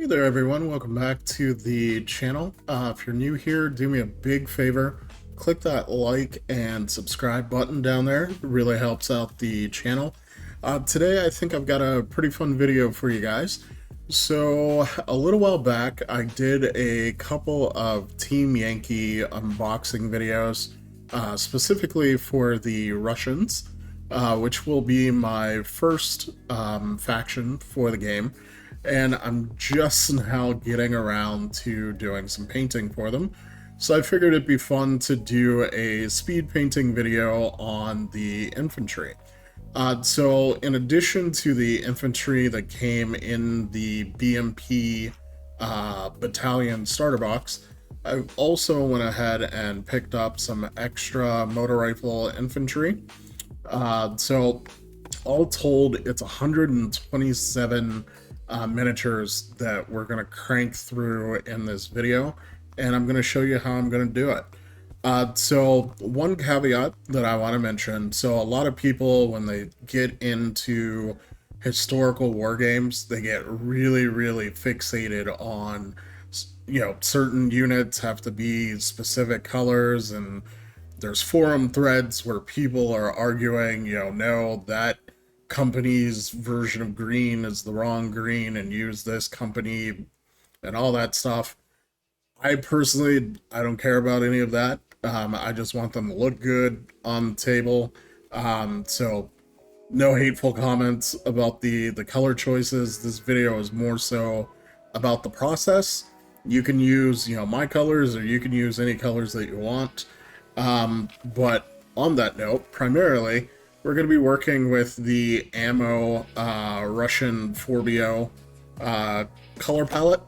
there everyone, welcome back to the channel. If you're new here, do me a big favor, click that like and subscribe button down there. It really helps out the channel. Today I think I've got a pretty fun video for you guys. So a little while back I did a couple of Team Yankee unboxing videos, specifically for the Russians, which will be my first faction for the game. And I'm just now getting around to doing some painting for them. So I figured it'd be fun to do a speed painting video on the infantry. So in addition to the infantry that came in the BMP battalion starter box, I also went ahead and picked up some extra motor rifle infantry. So all told, it's 127 miniatures that we're going to crank through in this video, and I'm going to show you how I'm going to do it. So one caveat that I want to mention, so a lot of people, when they get into historical war games, they get really fixated on, you know, certain units have to be specific colors, and there's forum threads where people are arguing, you know, no, that company's version of green is the wrong green and use this company and all that stuff. I personally, I don't care about any of that. I just want them to look good on the table. So no hateful comments about the color choices. This video is more so about the process. You can use, you know, my colors, or you can use any colors that you want. But on that note, primarily, we're going to be working with the ammo Russian 4BO color palette,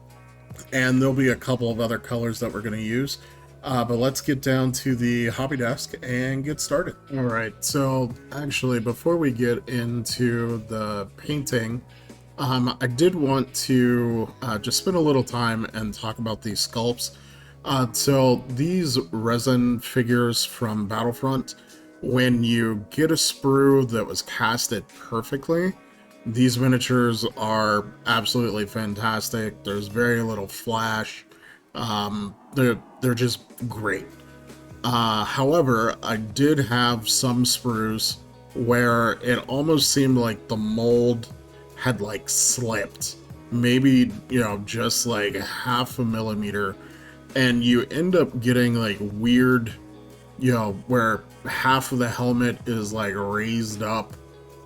and there'll be a couple of other colors that we're going to use. But let's get down to the hobby desk and get started. Alright, so actually before we get into the painting, I did want to just spend a little time and talk about these sculpts. So these resin figures from Battlefront, when you get a sprue that was casted perfectly, these miniatures are absolutely fantastic. There's very little flash. They're just great. However, I did have some sprues where it almost seemed like the mold had like slipped, maybe, you know, just like half a millimeter, and you end up getting like weird, you know, where half of the helmet is like raised up,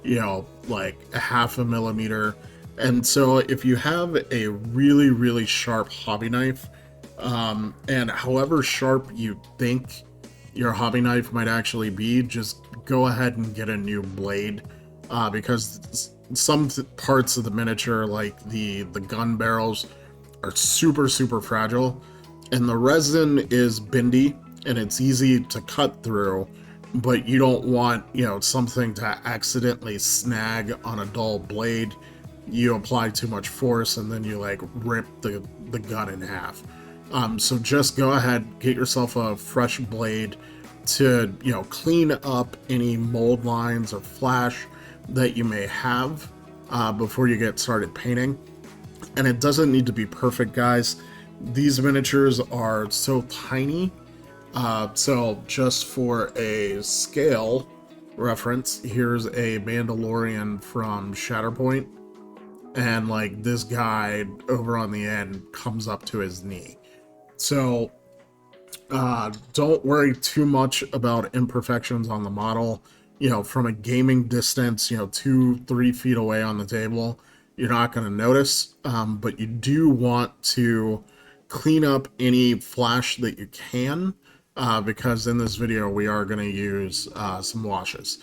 you know, like a half a millimeter. And so if you have a really sharp hobby knife, and however sharp you think your hobby knife might actually be, just go ahead and get a new blade, because some parts of the miniature, like the gun barrels, are super fragile, and the resin is bendy and it's easy to cut through, but you don't want, you know, something to accidentally snag on a dull blade. You apply too much force and then you like rip the gun in half. So just go ahead, get yourself a fresh blade to, you know, clean up any mold lines or flash that you may have before you get started painting. And it doesn't need to be perfect, guys. These miniatures are so tiny. So just for a scale reference, here's a Mandalorian from Shatterpoint, and like this guy over on the end comes up to his knee. So don't worry too much about imperfections on the model. You know, from a gaming distance, you know, 2-3 feet away on the table, you're not going to notice, but you do want to clean up any flash that you can, because in this video we are going to use some washes.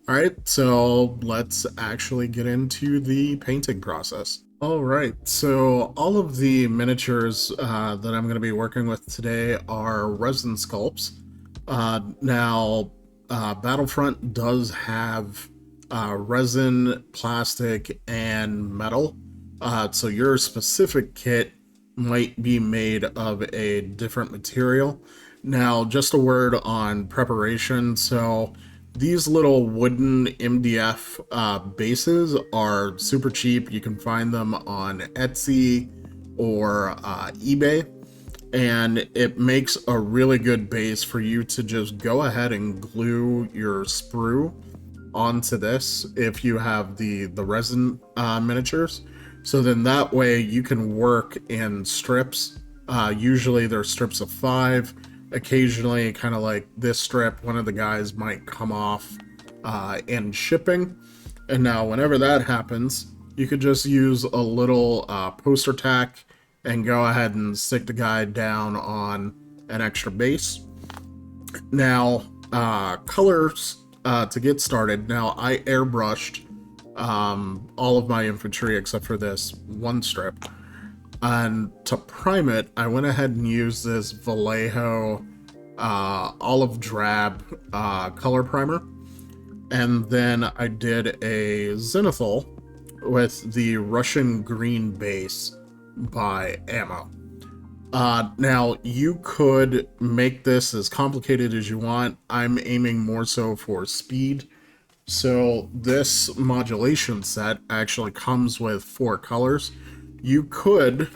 Alright, so let's actually get into the painting process. Alright, so all of the miniatures that I'm going to be working with today are resin sculpts. Now, Battlefront does have resin, plastic, and metal, so your specific kit might be made of a different material. Now, just a word on preparation. So these little wooden MDF bases are super cheap. You can find them on Etsy or eBay, and it makes a really good base for you to just go ahead and glue your sprue onto this if you have the resin miniatures. So then that way you can work in strips. Usually they're strips of 5. Occasionally, kind of like this strip, one of the guys might come off in shipping. And now whenever that happens, you could just use a little poster tack and go ahead and stick the guy down on an extra base. Now, colors to get started. Now, I airbrushed all of my infantry except for this one strip. And to prime it, I went ahead and used this Vallejo olive drab color primer. And then I did a zenithal with the Russian green base by Ammo. Now, you could make this as complicated as you want. I'm aiming more so for speed. So this modulation set actually comes with 4 colors. You could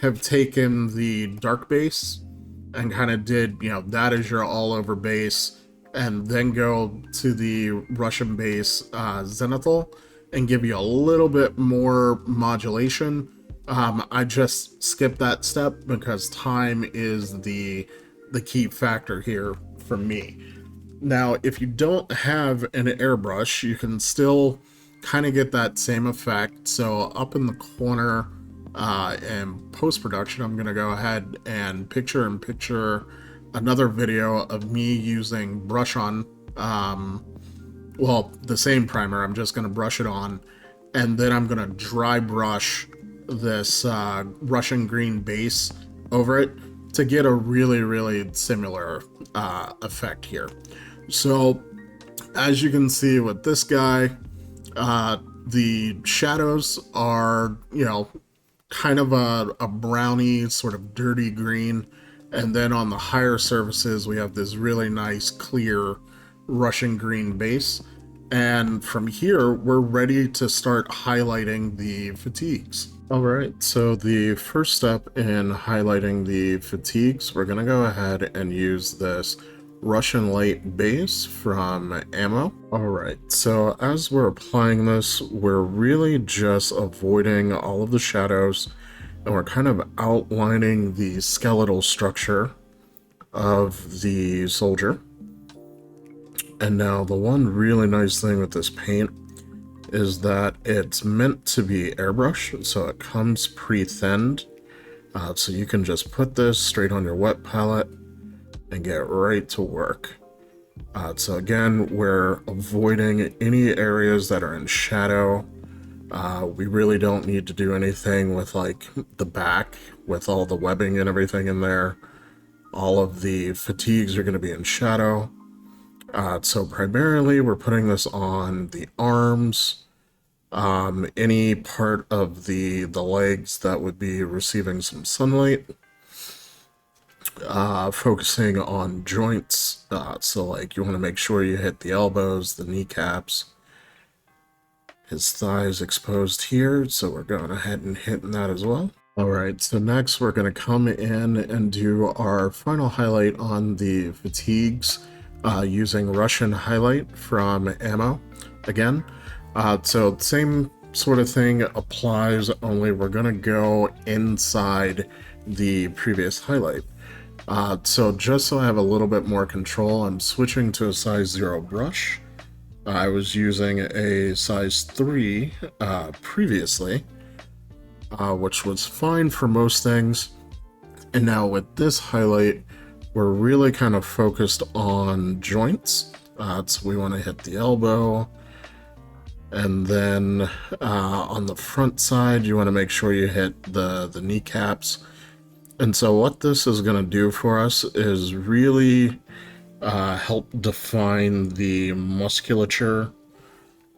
have taken the dark base and kind of did, you know, that is your all-over base, and then go to the Russian base zenithal and give you a little bit more modulation. I just skipped that step because time is the key factor here for me. Now, if you don't have an airbrush, you can still kind of get that same effect. So up in the corner in post-production, I'm going to go ahead and picture another video of me using brush on, well, the same primer. I'm just going to brush it on, and then I'm going to dry brush this Russian green base over it to get a really similar effect here. So as you can see with this guy, the shadows are, you know, kind of a browny, sort of dirty green. And then on the higher surfaces, we have this really nice, clear Russian green base. And from here, we're ready to start highlighting the fatigues. All right, so the first step in highlighting the fatigues, we're gonna go ahead and use this Russian light base from Ammo. All right, so as we're applying this, we're really just avoiding all of the shadows, and we're kind of outlining the skeletal structure of the soldier. And now the one really nice thing with this paint is that it's meant to be airbrushed, so it comes pre-thinned. So you can just put this straight on your wet palette and get right to work. So again, we're avoiding any areas that are in shadow. We really don't need to do anything with like the back with all the webbing and everything in there. All of the fatigues are going to be in shadow. So primarily we're putting this on the arms, any part of the legs that would be receiving some sunlight, focusing on joints. So like you want to make sure you hit the elbows, the kneecaps, his thighs exposed here. So we're going ahead and hitting that as well. All right, so next we're going to come in and do our final highlight on the fatigues. Using Russian highlight from Ammo again. So same sort of thing applies, only we're gonna go inside the previous highlight. So just so I have a little bit more control, I'm switching to a size 0 brush. I was using a size 3 previously, which was fine for most things. And now with this highlight, we're really kind of focused on joints. So we want to hit the elbow. And then on the front side, you want to make sure you hit the kneecaps. And so what this is going to do for us is really help define the musculature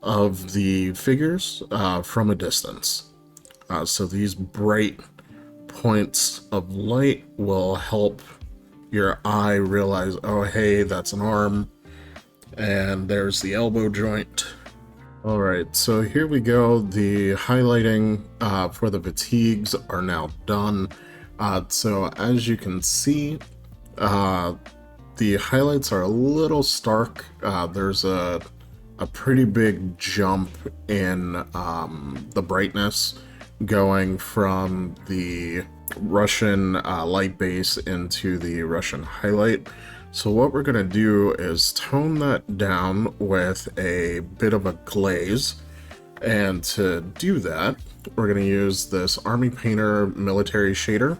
of the figures from a distance. So these bright points of light will help your eye realize, oh hey, that's an arm, and there's the elbow joint. Alright, so here we go. The highlighting for the fatigues are now done. So as you can see, the highlights are a little stark. There's a pretty big jump in the brightness going from the Russian light base into the Russian highlight. So what we're going to do is tone that down with a bit of a glaze. And to do that, we're going to use this Army Painter military shader.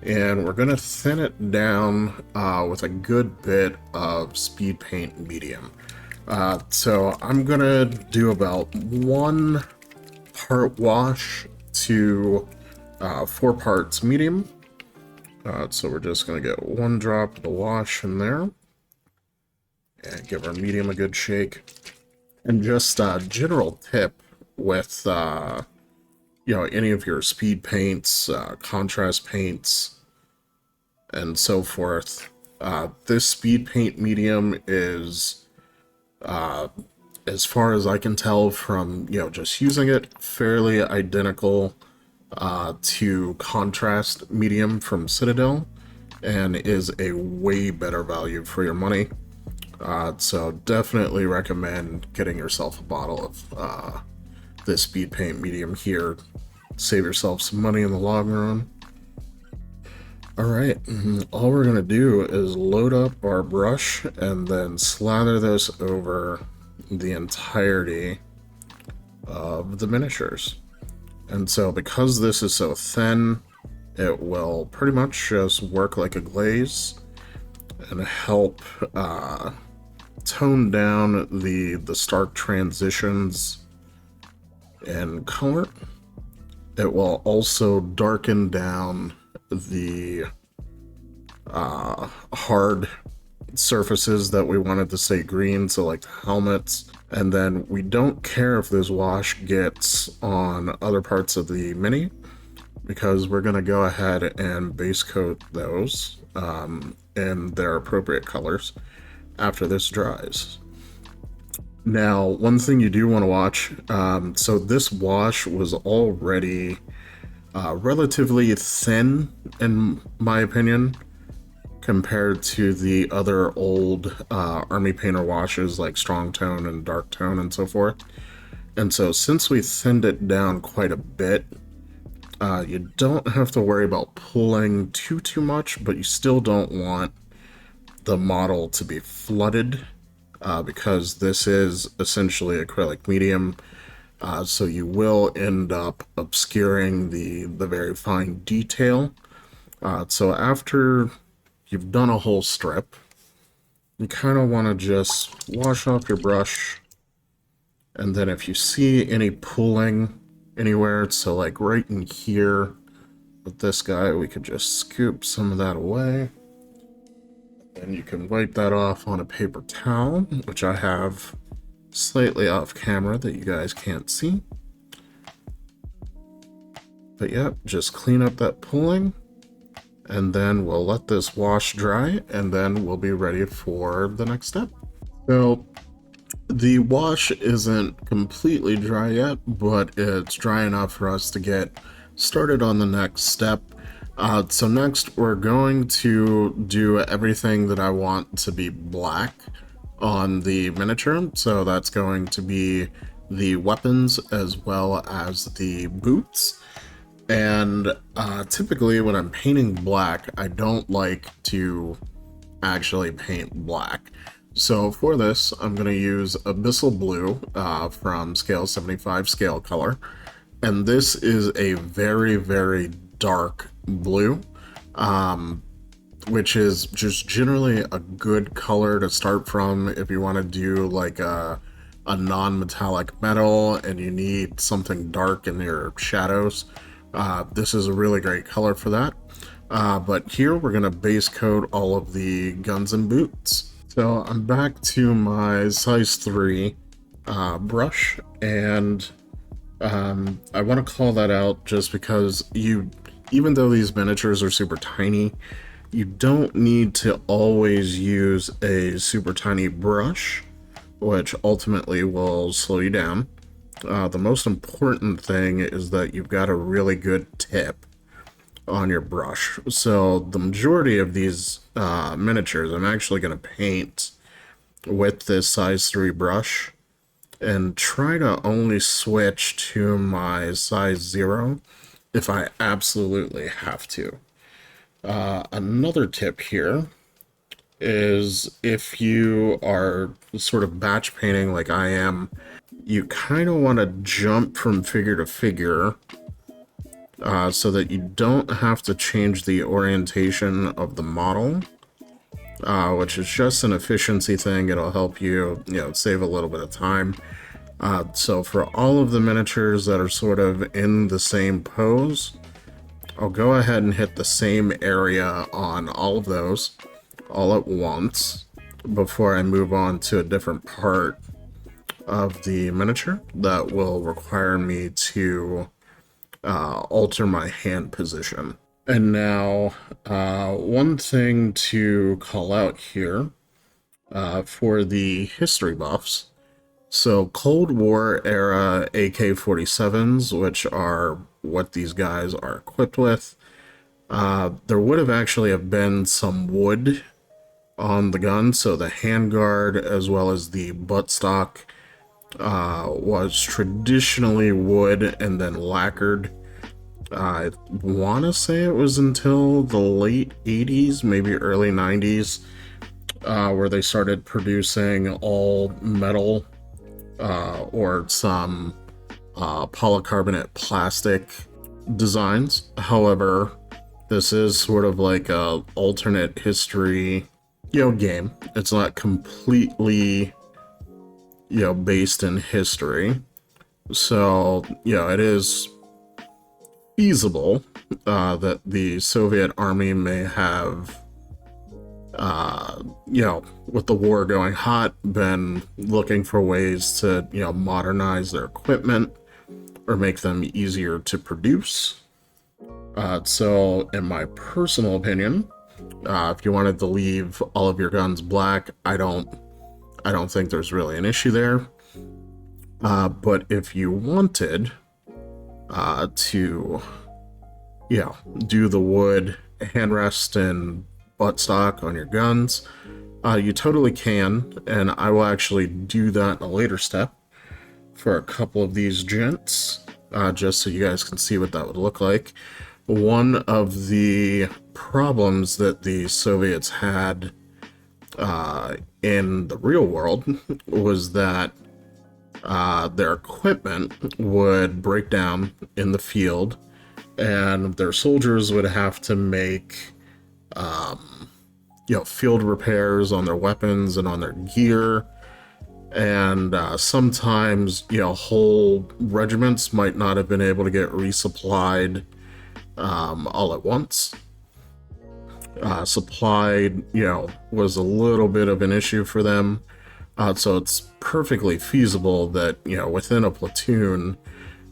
And we're going to thin it down with a good bit of speed paint medium. So I'm going to do about 1 part wash to 4 parts medium. So we're just going to get 1 drop of the wash in there. And give our medium a good shake. And just a general tip with, you know, any of your speed paints, contrast paints, and so forth. This speed paint medium is, as far as I can tell from, you know, just using it, fairly identical to contrast medium from Citadel, and is a way better value for your money. So definitely recommend getting yourself a bottle of this speed paint medium here. Save yourself some money in the long run. Alright, all we're going to do is load up our brush and then slather this over the entirety of the miniatures. And so because this is so thin, it will pretty much just work like a glaze and help tone down the stark transitions in color. It will also darken down the hard surfaces that we wanted to stay green, so like the helmets. And then we don't care if this wash gets on other parts of the mini, because we're going to go ahead and base coat those in their appropriate colors after this dries. Now, one thing you do want to watch, so this wash was already relatively thin, in my opinion, compared to the other old Army Painter washes like Strong Tone and Dark Tone and so forth. And so since we thinned it down quite a bit, you don't have to worry about pulling too much, but you still don't want the model to be flooded, because this is essentially acrylic medium. So you will end up obscuring the very fine detail. So after you've done a whole strip, you kind of want to just wash off your brush, and then if you see any pooling anywhere, so like right in here with this guy, we could just scoop some of that away. And you can wipe that off on a paper towel, which I have slightly off camera that you guys can't see. But yeah, just clean up that pooling, and then we'll let this wash dry, and then we'll be ready for the next step. So the wash isn't completely dry yet, but it's dry enough for us to get started on the next step. So next we're going to do everything that I want to be black on the miniature. So that's going to be the weapons as well as the boots. And typically when I'm painting black, I don't like to actually paint black. So for this, I'm going to use Abyssal Blue from Scale 75 Scale Color. And this is a very, very dark blue, which is just generally a good color to start from if you want to do like a non-metallic metal and you need something dark in your shadows. This is a really great color for that. But here we're going to base coat all of the guns and boots. So I'm back to my size 3 brush, and I want to call that out just because even though these miniatures are super tiny, you don't need to always use a super tiny brush which ultimately will slow you down. The most important thing is that you've got a really good tip on your brush. So the majority of these miniatures I'm actually going to paint with this size 3 brush and try to only switch to my size 0 if I absolutely have to. Another tip here is if you are sort of batch painting like I am, you kind of want to jump from figure to figure so that you don't have to change the orientation of the model, which is just an efficiency thing. It'll help you, save a little bit of time. So for all of the miniatures that are sort of in the same pose, I'll go ahead and hit the same area on all of those all at once before I move on to a different part of the miniature that will require me to alter my hand position. And now, one thing to call out here for the history buffs. So Cold War era AK-47s, which are what these guys are equipped with, there would have actually have been some wood on the gun, so the handguard as well as the buttstock was traditionally wood and then lacquered. I want to say it was until the late 80s, maybe early 90s, where they started producing all metal or some polycarbonate plastic designs. However, this is sort of like a alternate history game. It's not completely based in history, so it is feasible that the Soviet army may have with the war going hot, been looking for ways to modernize their equipment or make them easier to produce. So in my personal opinion, if you wanted to leave all of your guns black, I don't think there's really an issue there. But if you wanted to do the wood handrest and buttstock on your guns, you totally can, and I will actually do that in a later step for a couple of these gents, just so you guys can see what that would look like. One of the problems that the Soviets had in the real world was that their equipment would break down in the field, and their soldiers would have to make field repairs on their weapons and on their gear, and sometimes whole regiments might not have been able to get resupplied all at once. Supply was a little bit of an issue for them, so it's perfectly feasible that within a platoon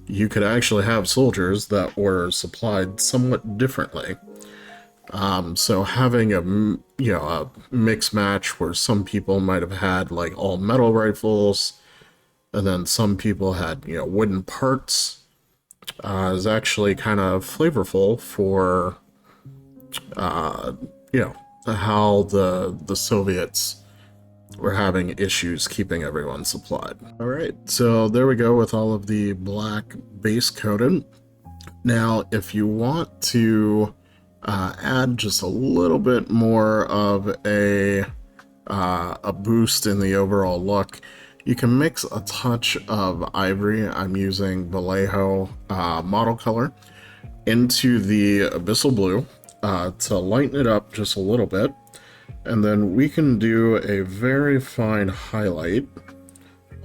you could actually have soldiers that were supplied somewhat differently. So having a mix match where some people might have had like all metal rifles and then some people had wooden parts is actually kind of flavorful for how the Soviets were having issues keeping everyone supplied. All right, so there we go with all of the black base coated. Now, if you want to add just a little bit more of a boost in the overall look, you can mix a touch of ivory. I'm using Vallejo model color into the abyssal blue to lighten it up just a little bit, and then we can do a very fine highlight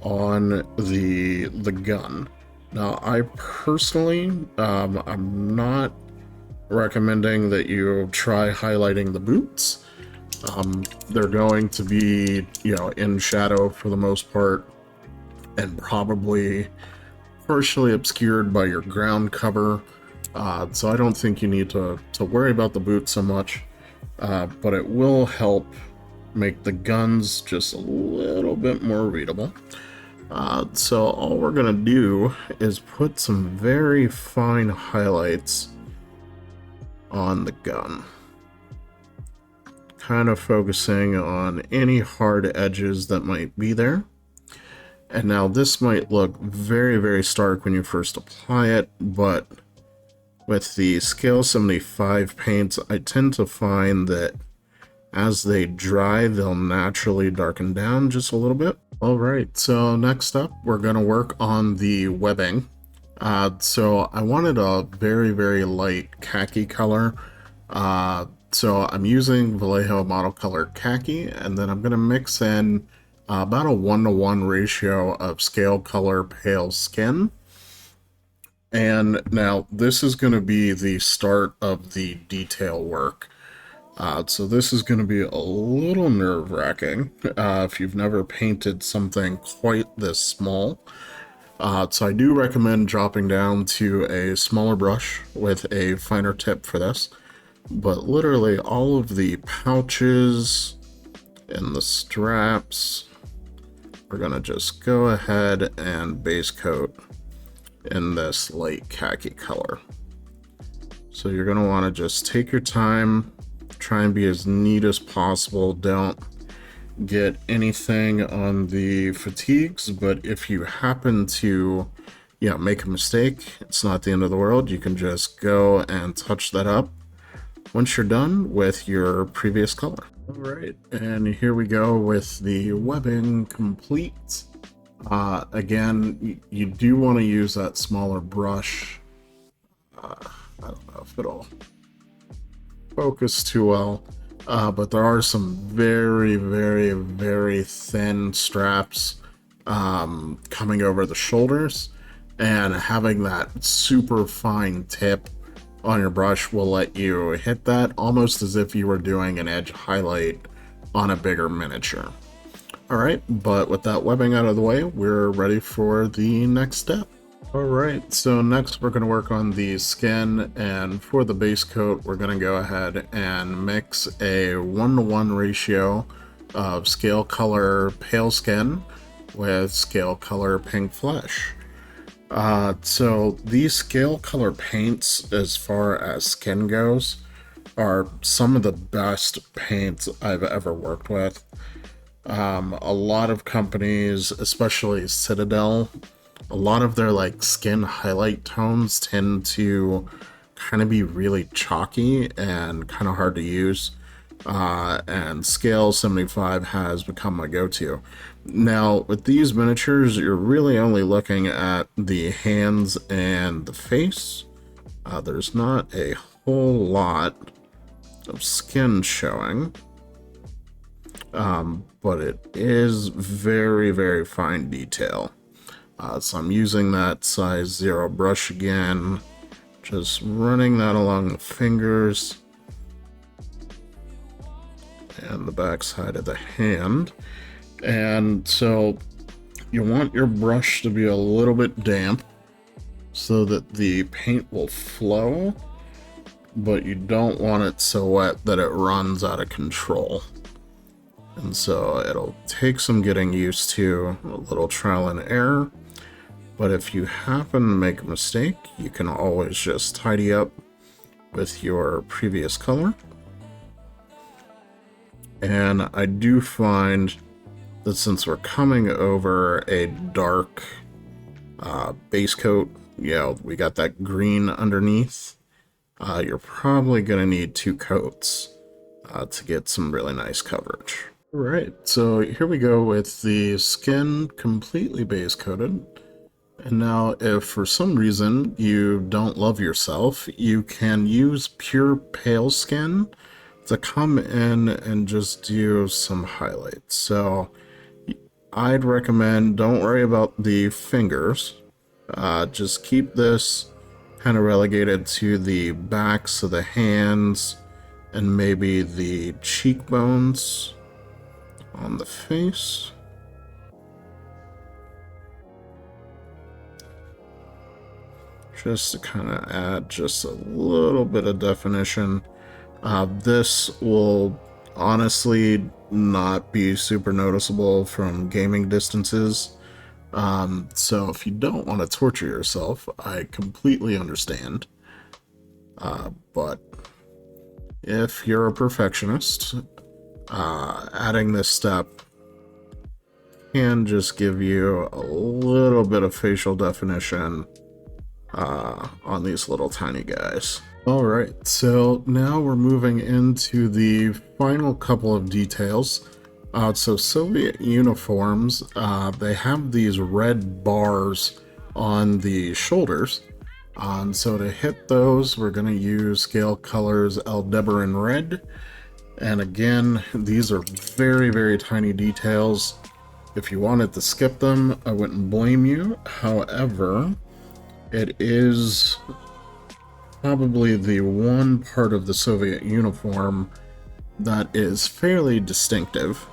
on the gun. Now, I personally, I'm not recommending that you try highlighting the boots. They're going to be, in shadow for the most part, and probably partially obscured by your ground cover. So I don't think you need to worry about the boots so much, but it will help make the guns just a little bit more readable. So all we're gonna do is put some very fine highlights on the gun, kind of focusing on any hard edges that might be there. And now this might look very, very stark when you first apply it, but with the Scale 75 paints, I tend to find that as they dry, they'll naturally darken down just a little bit. All right, so next up, we're gonna work on the webbing. So I wanted a very, very light khaki color. So I'm using Vallejo Model Color Khaki, and then I'm gonna mix in about a 1-to-1 ratio of Scale Color Pale Skin. And now this is going to be the start of the detail work. So this is going to be a little nerve-wracking if you've never painted something quite this small. So I do recommend dropping down to a smaller brush with a finer tip for this. But literally all of the pouches and the straps, we're going to just go ahead and base coat in this light khaki color. So you're going to want to just take your time, try and be as neat as possible. Don't get anything on the fatigues, but if you happen to make a mistake, it's not the end of the world. You can just go and touch that up once you're done with your previous color. All right, and here we go with the webbing complete. Again, you do want to use that smaller brush. I don't know if it'll focus too well, but there are some very, very, very thin straps coming over the shoulders, and having that super fine tip on your brush will let you hit that almost as if you were doing an edge highlight on a bigger miniature. Alright, but with that webbing out of the way, we're ready for the next step. Alright, so next we're going to work on the skin, and for the base coat, we're going to go ahead and mix a 1-to-1 ratio of Scale Color Pale Skin with Scale Color Pink Flesh. So these Scale Color paints, as far as skin goes, are some of the best paints I've ever worked with. A lot of companies, especially Citadel, a lot of their skin highlight tones tend to kind of be really chalky and kind of hard to use. And Scale 75 has become my go-to. Now, with these miniatures, you're really only looking at the hands and the face. There's not a whole lot of skin showing. But it is very, very fine detail. So I'm using that size 0 brush again, just running that along the fingers and the back side of the hand. And so you want your brush to be a little bit damp so that the paint will flow, but you don't want it so wet that it runs out of control. And so it'll take some getting used to, a little trial and error. But if you happen to make a mistake, you can always just tidy up with your previous color. And I do find that since we're coming over a dark base coat, we got that green underneath, you're probably going to need 2 coats to get some really nice coverage. Alright, so here we go with the skin completely base coated. And now if for some reason you don't love yourself, you can use pure pale skin to come in and just do some highlights. So I'd recommend, don't worry about the fingers, just keep this kind of relegated to the backs of the hands and maybe the cheekbones on the face. Just to kind of add just a little bit of definition. This will honestly not be super noticeable from gaming distances. So if you don't want to torture yourself, I completely understand. But if you're a perfectionist, adding this step can just give you a little bit of facial definition on these little tiny guys. Alright, so now we're moving into the final couple of details. So Soviet uniforms, they have these red bars on the shoulders. So to hit those, we're going to use scale colors Aldebaran Red. And again, these are very, very tiny details. If you wanted to skip them, I wouldn't blame you. However, it is probably the one part of the Soviet uniform that is fairly distinctive.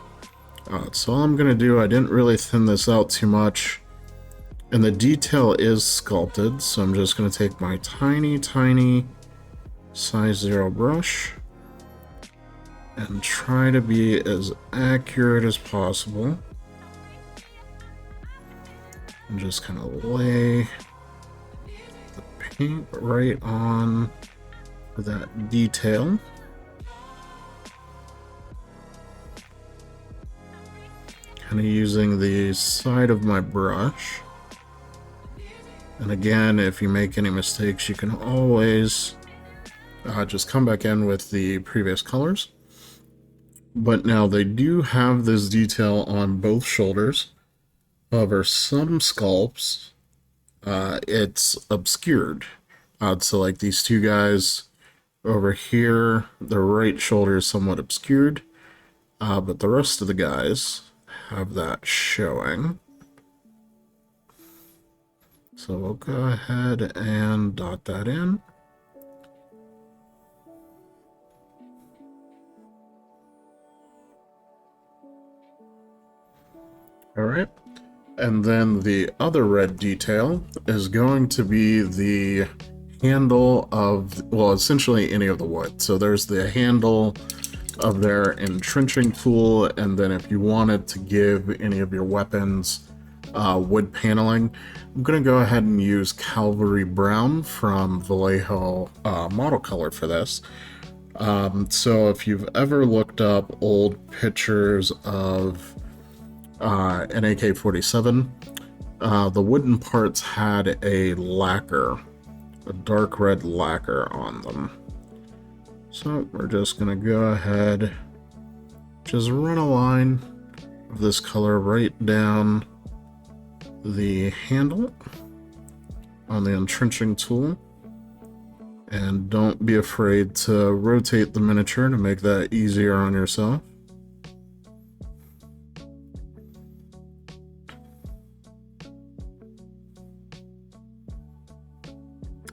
So all I'm going to do, I didn't really thin this out too much, and the detail is sculpted, so I'm just going to take my tiny, tiny size 0 brush and try to be as accurate as possible. And just kind of lay the paint right on that detail. Kind of using the side of my brush. And again, if you make any mistakes, you can always just come back in with the previous colors. But now they do have this detail on both shoulders. However, some sculpts, it's obscured. So like these two guys over here, the right shoulder is somewhat obscured. But the rest of the guys have that showing. So we'll go ahead and dot that in. Alright, and then the other red detail is going to be the handle of, well, essentially any of the wood. So there's the handle of their entrenching tool, and then if you wanted to give any of your weapons wood paneling, I'm going to go ahead and use Calvary Brown from Vallejo model color for this. So if you've ever looked up old pictures of an AK-47, the wooden parts had a lacquer, a dark red lacquer on them. So we're just going to go ahead, just run a line of this color right down the handle on the entrenching tool. And don't be afraid to rotate the miniature to make that easier on yourself.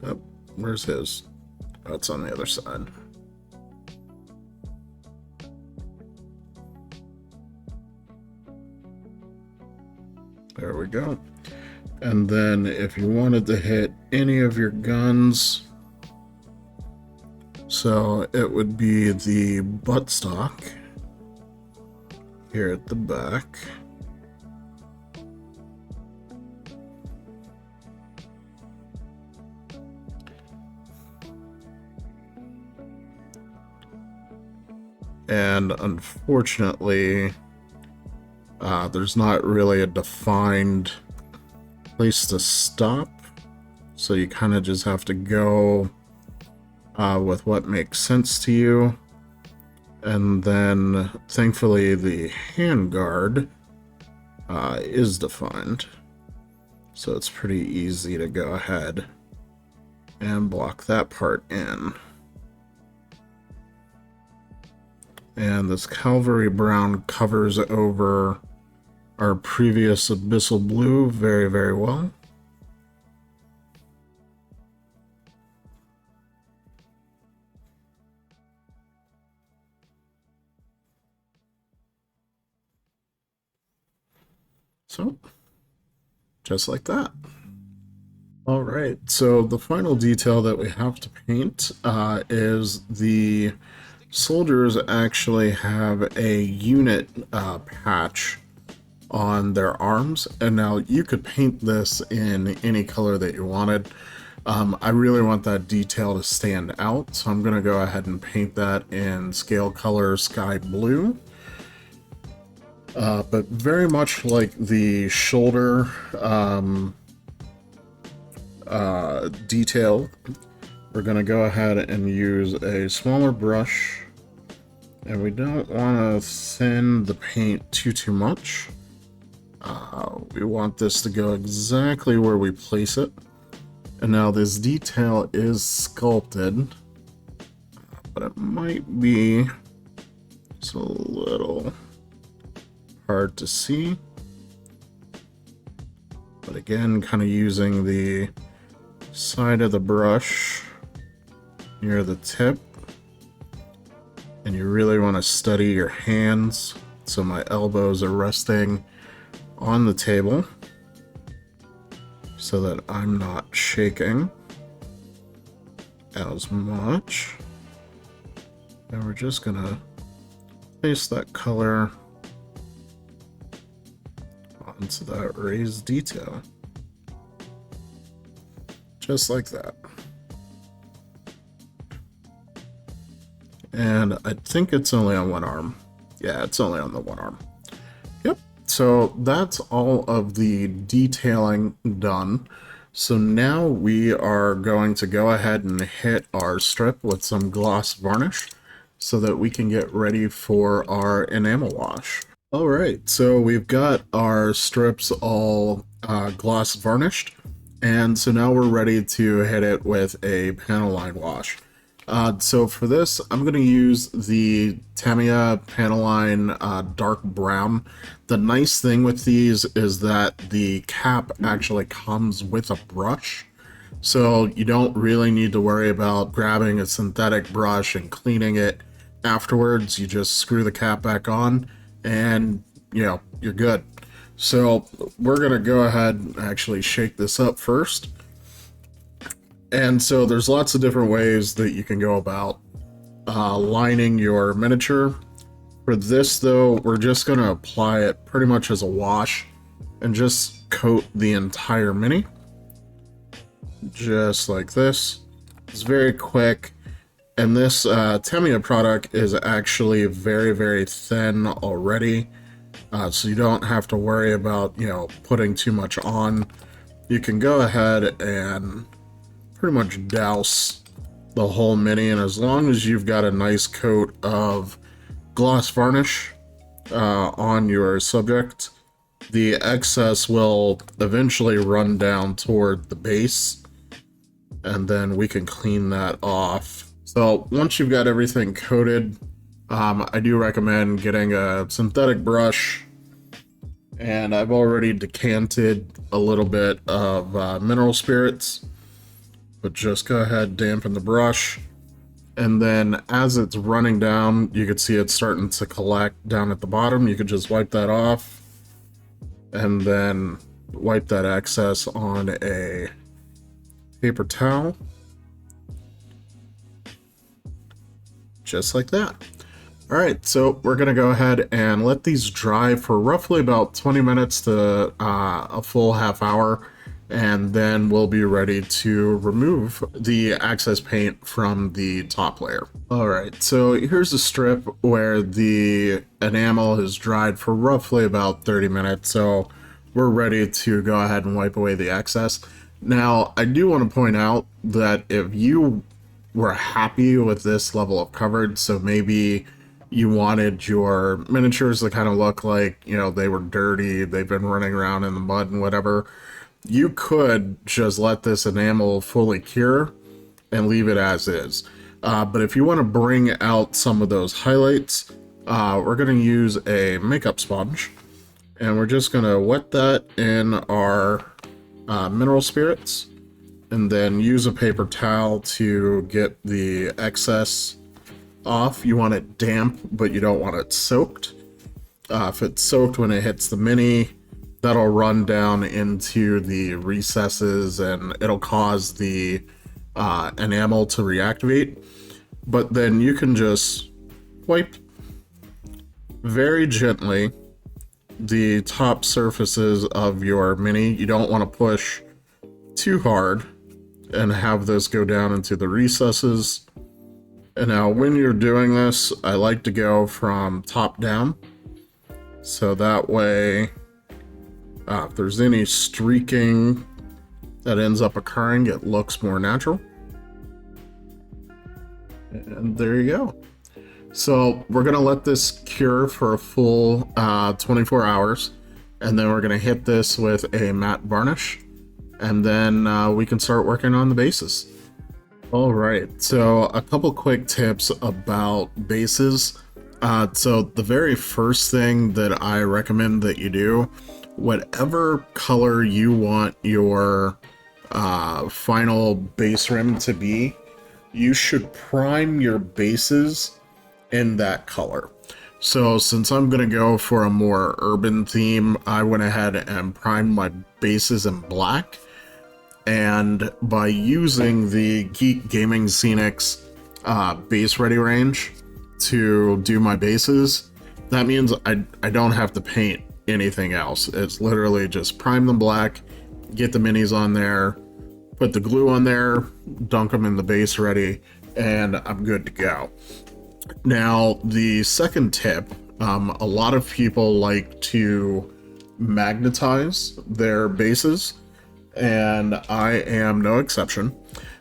Oh, where's his? Oh, it's on the other side. There we go. And then if you wanted to hit any of your guns, so it would be the buttstock here at the back. And unfortunately, there's not really a defined place to stop, so you kind of just have to go with what makes sense to you. And then thankfully the handguard is defined, so it's pretty easy to go ahead and block that part in. And this Calvary Brown covers over our previous Abyssal Blue very, very well. So, just like that. Alright, so the final detail that we have to paint is the soldiers actually have a unit patch on their arms, and now you could paint this in any color that you wanted. I really want that detail to stand out, so I'm going to go ahead and paint that in scale color sky blue. But very much like the shoulder detail, we're going to go ahead and use a smaller brush, and we don't want to thin the paint too much. We want this to go exactly where we place it. And now this detail is sculpted, but it might be just a little hard to see. But again, kind of using the side of the brush near the tip. And you really want to steady your hands so my elbows are resting on the table so that I'm not shaking as much. And we're just gonna place that color onto that raised detail. Just like that. And I think it's only on one arm. Yeah, it's only on the one arm. Yep. So that's all of the detailing done. So now we are going to go ahead and hit our strip with some gloss varnish so that we can get ready for our enamel wash. All right, so we've got our strips all gloss varnished, and so now we're ready to hit it with a panel line wash. So for this, I'm going to use the Tamiya panel line dark brown. The nice thing with these is that the cap actually comes with a brush, so you don't really need to worry about grabbing a synthetic brush and cleaning it afterwards. You just screw the cap back on and you're good. So we're going to go ahead and actually shake this up first. And so there's lots of different ways that you can go about lining your miniature. For this though, we're just going to apply it pretty much as a wash and just coat the entire mini. Just like this. It's very quick. And this Tamiya product is actually very thin already. So you don't have to worry about, putting too much on. You can go ahead and pretty much douse the whole mini, and as long as you've got a nice coat of gloss varnish on your subject, the excess will eventually run down toward the base, and then we can clean that off. So once you've got everything coated, I do recommend getting a synthetic brush, and I've already decanted a little bit of mineral spirits. But just go ahead, dampen the brush, and then as it's running down, you can see it's starting to collect down at the bottom. You could just wipe that off, and then wipe that excess on a paper towel. Just like that. Alright, so we're going to go ahead and let these dry for roughly about 20 minutes to a full half hour. And then we'll be ready to remove the excess paint from the top layer. Alright, so here's a strip where the enamel has dried for roughly about 30 minutes, so we're ready to go ahead and wipe away the excess. Now, I do want to point out that if you were happy with this level of coverage, so maybe you wanted your miniatures to kind of look like, they were dirty, they've been running around in the mud and whatever, you could just let this enamel fully cure and leave it as is. But if you want to bring out some of those highlights, we're going to use a makeup sponge. And we're just going to wet that in our mineral spirits. And then use a paper towel to get the excess off. You want it damp, but you don't want it soaked. If it's soaked when it hits the mini, that'll run down into the recesses and it'll cause the enamel to reactivate. But then you can just wipe very gently the top surfaces of your mini. You don't want to push too hard and have this go down into the recesses. And now when you're doing this, I like to go from top down. So that way, if there's any streaking that ends up occurring, it looks more natural. And there you go. So we're gonna let this cure for a full 24 hours, and then we're gonna hit this with a matte varnish, and then we can start working on the bases. All right, so a couple quick tips about bases. So the very first thing that I recommend that you do, whatever color you want your final base rim to be, you should prime your bases in that color. So since I'm going to go for a more urban theme, I went ahead and primed my bases in black. And by using the Geek Gaming Scenics base ready range to do my bases, that means I don't have to paint anything else. It's literally just prime them black, get the minis on there, put the glue on there, dunk them in the base ready, and I'm good to go. Now, the second tip, a lot of people like to magnetize their bases, and I am no exception.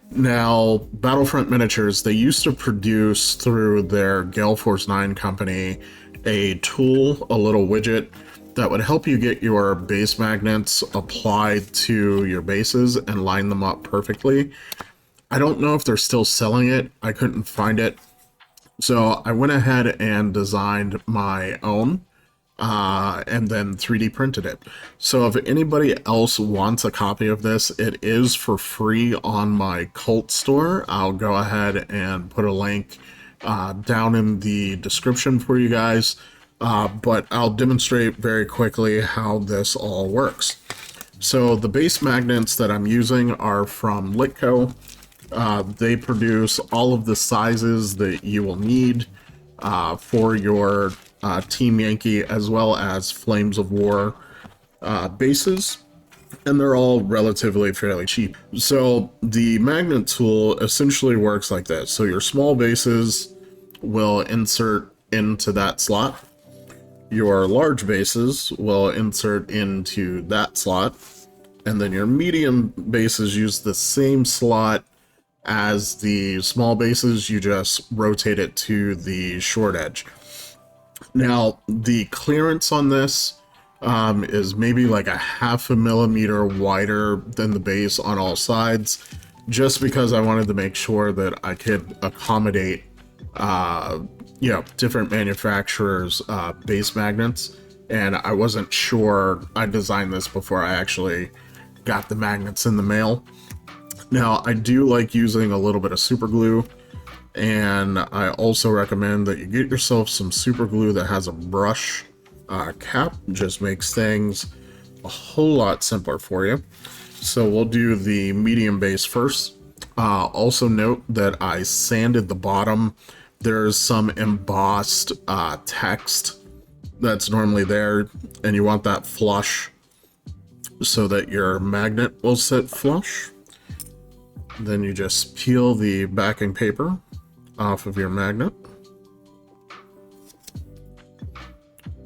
Now, Battlefront Miniatures, they used to produce through their Gale Force 9 company a tool, a little widget, that would help you get your base magnets applied to your bases and line them up perfectly. I don't know if they're still selling it. I couldn't find it. So I went ahead and designed my own and then 3D printed it. So if anybody else wants a copy of this, it is for free on my Cult store. I'll go ahead and put a link down in the description for you guys. But I'll demonstrate very quickly how this all works. So the base magnets that I'm using are from Litco. They produce all of the sizes that you will need for your Team Yankee, as well as Flames of War bases, and they're all relatively fairly cheap. So the magnet tool essentially works like this. So your small bases will insert into that slot. Your large bases will insert into that slot, and then your medium bases use the same slot as the small bases. You just rotate it to the short edge. Now, the clearance on this is maybe like a 0.5 millimeter wider than the base on all sides, just because I wanted to make sure that I could accommodate different manufacturers' base magnets, and I wasn't sure. I designed this before I actually got the magnets in the mail. Now, I do like using a little bit of super glue, and I also recommend that you get yourself some super glue that has a brush cap. Just makes things a whole lot simpler for you. So we'll do the medium base first. Also note that I sanded the bottom. There's some embossed text that's normally there, and you want that flush so that your magnet will sit flush. Then you just peel the backing paper off of your magnet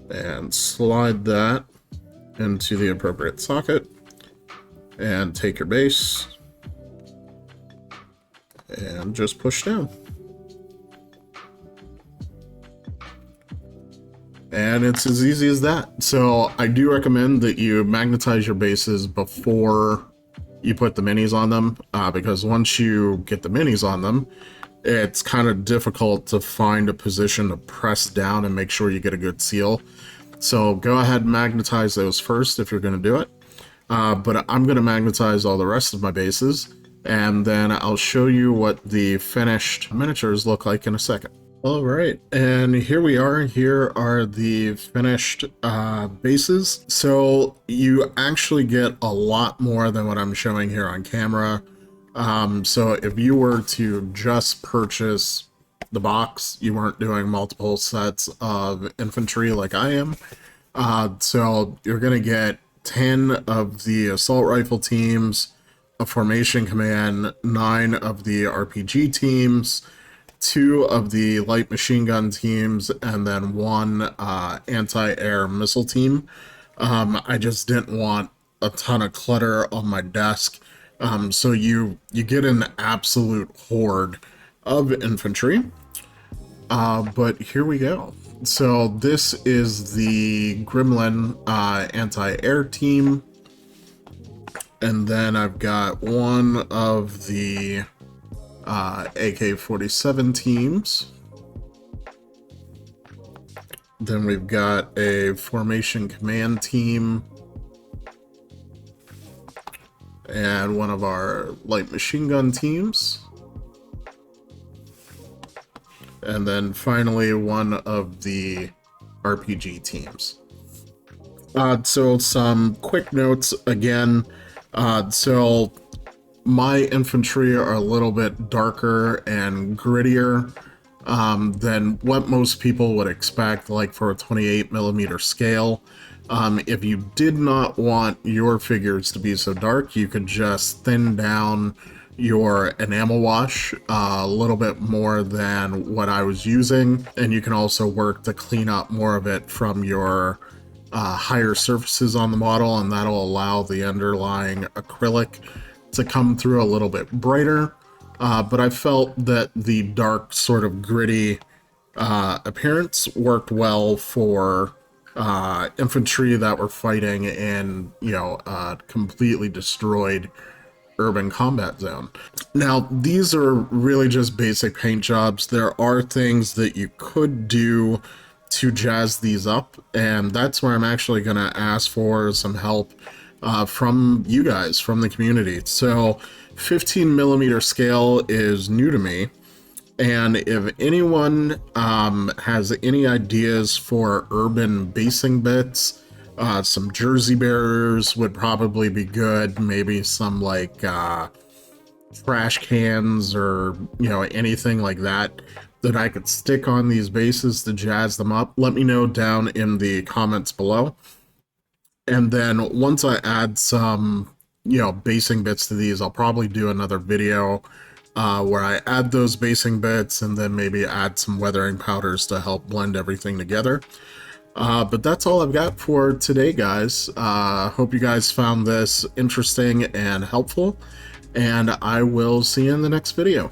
and slide that into the appropriate socket, and take your base and just push down. And it's as easy as that. So I do recommend that you magnetize your bases before you put the minis on them, because once you get the minis on them, it's kind of difficult to find a position to press down and make sure you get a good seal. So go ahead and magnetize those first if you're going to do it. But I'm going to magnetize all the rest of my bases, and then I'll show you what the finished miniatures look like in a second. All right, and here we are. Here are the finished bases. So you actually get a lot more than what I'm showing here on camera. So if you were to just purchase the box. You weren't doing multiple sets of infantry like I am. So you're going to get 10 of the assault rifle teams, a formation command, 9 of the RPG teams, 2 of the light machine gun teams, and then 1 anti-air missile team. I just didn't want a ton of clutter on my desk. So you get an absolute horde of infantry. But here we go. So this is the Gremlin anti-air team. And then I've got 1 of the AK-47 teams. Then we've got a formation command team. And 1 of our light machine gun teams. And then finally 1 of the RPG teams. So some quick notes again. So my infantry are a little bit darker and grittier than what most people would expect, like for a 28mm scale. If you did not want your figures to be so dark, you could just thin down your enamel wash a little bit more than what I was using, and you can also work to clean up more of it from your higher surfaces on the model, and that'll allow the underlying acrylic to come through a little bit brighter. But I felt that the dark, sort of gritty appearance worked well for infantry that were fighting in, completely destroyed urban combat zone. Now, these are really just basic paint jobs. There are things that you could do to jazz these up, and that's where I'm actually going to ask for some help from you guys, from the community. So 15mm scale is new to me, and if anyone has any ideas for urban basing bits, some jersey barriers would probably be good. Maybe some like trash cans or anything like that I could stick on these bases to jazz them up. Let me know down in the comments below. And then once I add some basing bits to these, I'll probably do another video where I add those basing bits and then maybe add some weathering powders to help blend everything together. But that's all I've got for today, guys. Hope you guys found this interesting and helpful, and I will see you in the next video.